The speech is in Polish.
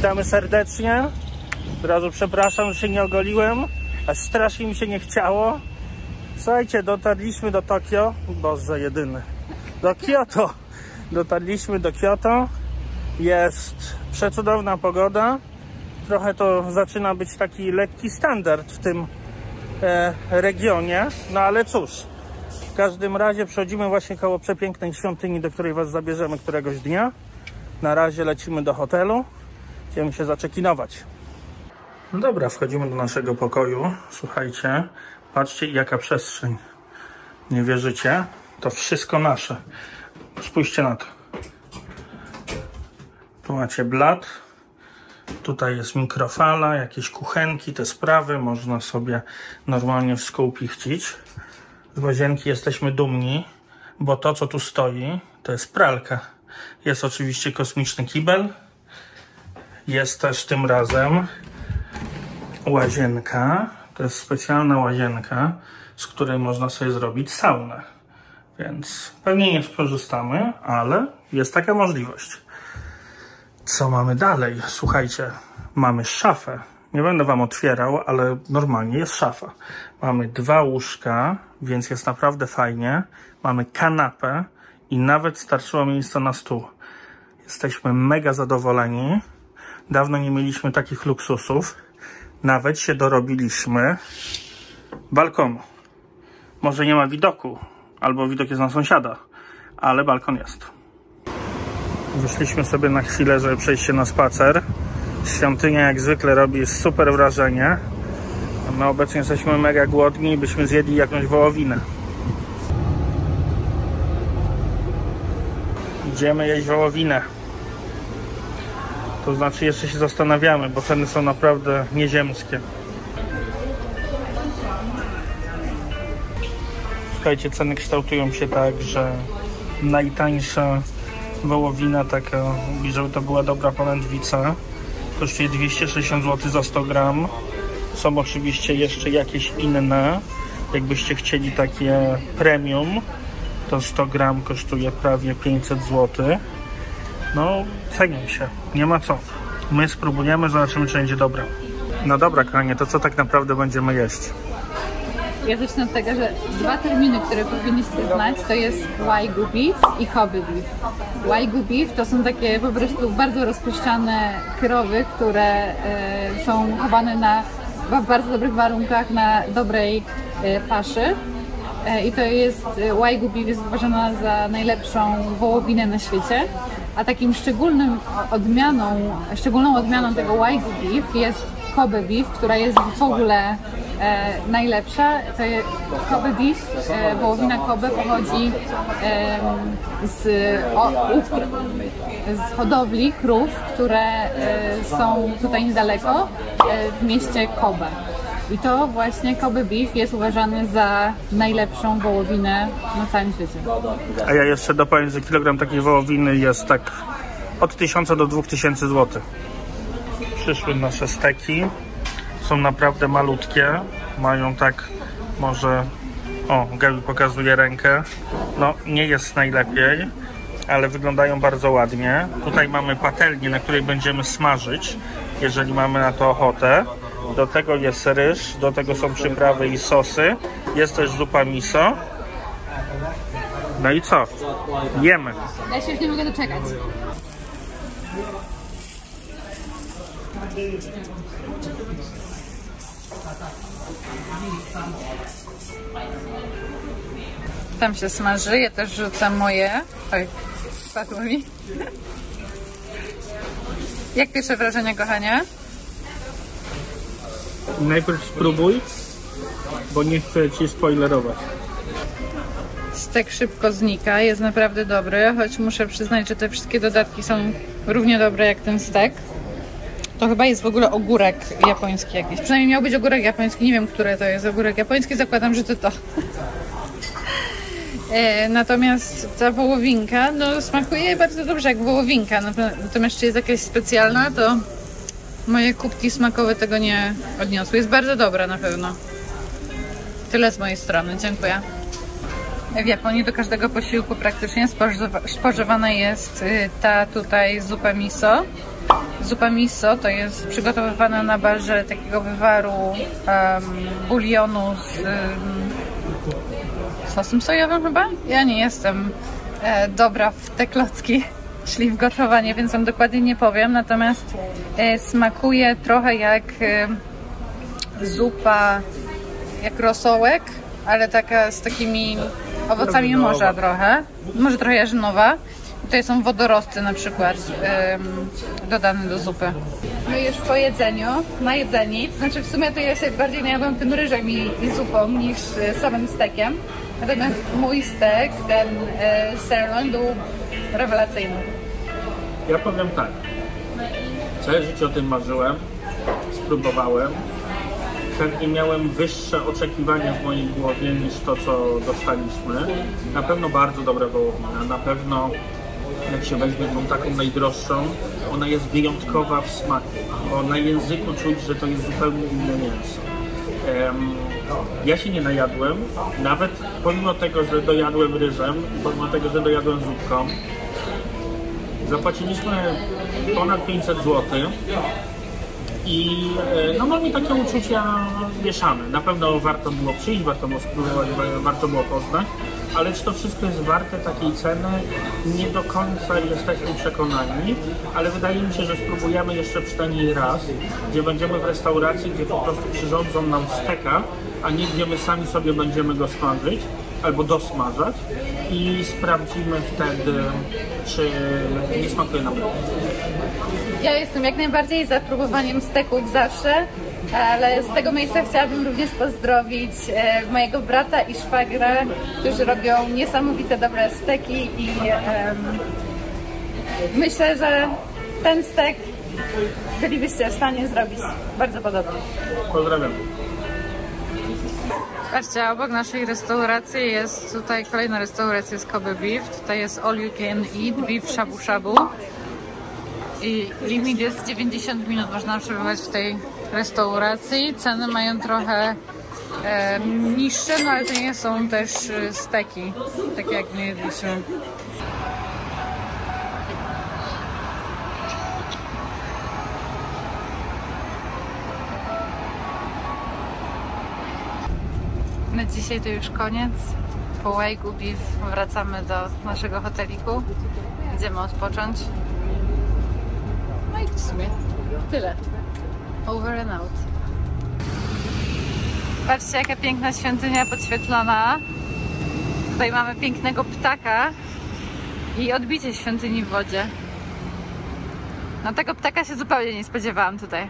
Witamy serdecznie. Od razu przepraszam, że się nie ogoliłem. Aż strasznie mi się nie chciało. Słuchajcie, dotarliśmy do Tokio. Boże jedyny. Do Kyoto. Dotarliśmy do Kyoto. Jest przecudowna pogoda. Trochę to zaczyna być taki lekki standard w tym regionie. No ale cóż. W każdym razie przechodzimy właśnie koło przepięknej świątyni, do której was zabierzemy któregoś dnia. Na razie lecimy do hotelu. Chcemy się zaczekinować. No dobra, wchodzimy do naszego pokoju. Słuchajcie, patrzcie jaka przestrzeń. Nie wierzycie? To wszystko nasze. Spójrzcie na to. Tu macie blat. Tutaj jest mikrofala, jakieś kuchenki, te sprawy. Można sobie normalnie współpichcić. Z łazienki jesteśmy dumni, bo to co tu stoi to jest pralka. Jest oczywiście kosmiczny kibel. Jest też tym razem łazienka. To jest specjalna łazienka, z której można sobie zrobić saunę. Więc pewnie nie skorzystamy, ale jest taka możliwość. Co mamy dalej? Słuchajcie, mamy szafę. Nie będę wam otwierał, ale normalnie jest szafa. Mamy 2 łóżka, więc jest naprawdę fajnie. Mamy kanapę i nawet starczyło miejsca na stół. Jesteśmy mega zadowoleni. Dawno nie mieliśmy takich luksusów. Nawet się dorobiliśmy balkonu. Może nie ma widoku, albo widok jest na sąsiada, ale balkon jest. Wyszliśmy sobie na chwilę, żeby przejść się na spacer. Świątynia jak zwykle robi super wrażenie. My obecnie jesteśmy mega głodni i byśmy zjedli jakąś wołowinę. Idziemy jeść wołowinę. To znaczy jeszcze się zastanawiamy, bo ceny są naprawdę nieziemskie. Słuchajcie, ceny kształtują się tak, że najtańsza wołowina, taka, żeby to była dobra polędwica, kosztuje 260 zł za 100 gram. Są oczywiście jeszcze jakieś inne. Jakbyście chcieli takie premium, to 100 gram kosztuje prawie 500 zł. No, cenią się. Nie ma co. My spróbujemy, zobaczymy, czy będzie dobra. No dobra, kochanie, to co tak naprawdę będziemy jeść? Ja zacznę od tego, że 2 terminy, które powinniście znać, to jest Wagyu beef i Kobe beef. Wagyu beef to są takie po prostu bardzo rozpuszczane krowy, które są chowane w bardzo dobrych warunkach, na dobrej paszy. I to jest, Wagyu beef jest uważana za najlepszą wołowinę na świecie. A takim szczególną odmianą tego Wagyu beef jest Kobe beef, która jest w ogóle najlepsza. To jest Kobe beef, wołowina Kobe pochodzi z hodowli krów, które są tutaj niedaleko, w mieście Kobe. I to właśnie Kobe beef jest uważany za najlepszą wołowinę na całym świecie. A ja jeszcze dopowiem, że kilogram takiej wołowiny jest tak od 1000 do 2000 zł. Przyszły nasze steki. Są naprawdę malutkie. Mają tak może... O, Gabi pokazuje rękę. No, nie jest najlepiej, ale wyglądają bardzo ładnie. Tutaj mamy patelnię, na której będziemy smażyć, jeżeli mamy na to ochotę. Do tego jest ryż, do tego są przyprawy i sosy. Jest też zupa miso. No i co? Jemy. Ja się już nie mogę doczekać. Tam się smaży, ja też rzucam moje. Oj, spadło mi. Jak pierwsze wrażenia, kochanie? Najpierw spróbuj, bo nie chcę ci spoilerować. Stek szybko znika, jest naprawdę dobry, choć muszę przyznać, że te wszystkie dodatki są równie dobre jak ten stek. To chyba jest w ogóle ogórek japoński jakiś. Przynajmniej miał być ogórek japoński, nie wiem, który to jest ogórek japoński, zakładam, że to. Natomiast ta wołowinka, no smakuje bardzo dobrze jak wołowinka, natomiast czy jest jakaś specjalna, to moje kubki smakowe tego nie odniosły. Jest bardzo dobra na pewno. Tyle z mojej strony, dziękuję. W Japonii do każdego posiłku praktycznie spożywana jest ta tutaj zupa miso. Zupa miso to jest przygotowywana na bazie takiego wywaru bulionu z sosem sojowym chyba? Ja nie jestem dobra w te klocki, czyli w gotowanie, więc wam dokładnie nie powiem, natomiast smakuje trochę jak zupa, jak rosołek, ale taka z takimi owocami morza trochę, może trochę jarzynowa. Tutaj są wodorosty na przykład dodane do zupy. No i już po jedzeniu, najedzeni, to znaczy w sumie to ja się bardziej najadłam tym ryżem i zupą niż samym stekiem. Natomiast mój stek, ten sirloin, był rewelacyjny. Ja powiem tak, całe życie o tym marzyłem, spróbowałem. Pewnie miałem wyższe oczekiwania w mojej głowie niż to, co dostaliśmy. Na pewno bardzo dobra wołowina, na pewno jak się weźmie tą taką najdroższą, ona jest wyjątkowa w smaku, bo na języku czuć, że to jest zupełnie inne mięso. Ja się nie najadłem, nawet pomimo tego, że dojadłem ryżem, pomimo tego, że dojadłem zupką. Zapłaciliśmy ponad 500 zł i no mamy takie uczucia mieszane. Na pewno warto było przyjść, warto było spróbować, warto było poznać, ale czy to wszystko jest warte takiej ceny? Nie do końca jesteśmy przekonani, ale wydaje mi się, że spróbujemy jeszcze przynajmniej raz, gdzie będziemy w restauracji, gdzie po prostu przyrządzą nam steka, a nie gdzie my sami sobie będziemy go smażyć albo dosmażać i sprawdzimy wtedy, czy nie smakuje nam. Ja jestem jak najbardziej za próbowaniem steków zawsze, ale z tego miejsca chciałabym również pozdrowić mojego brata i szwagra, którzy robią niesamowite dobre steki i myślę, że ten stek bylibyście w stanie zrobić bardzo podobnie. Pozdrawiam. Patrzcie, obok naszej restauracji jest tutaj kolejna restauracja z Kobe Beef. Tutaj jest all you can eat, beef shabu shabu. I limit jest 90 minut, można przebywać w tej restauracji. Ceny mają trochę niższe, no ale to nie są też steki, takie jak my jedliśmy. Na dzisiaj to już koniec. Po Wagyu Beef wracamy do naszego hoteliku. Idziemy odpocząć. No i w sumie tyle. Over and out. Patrzcie, jaka piękna świątynia podświetlona. Tutaj mamy pięknego ptaka i odbicie świątyni w wodzie. No tego ptaka się zupełnie nie spodziewałam tutaj.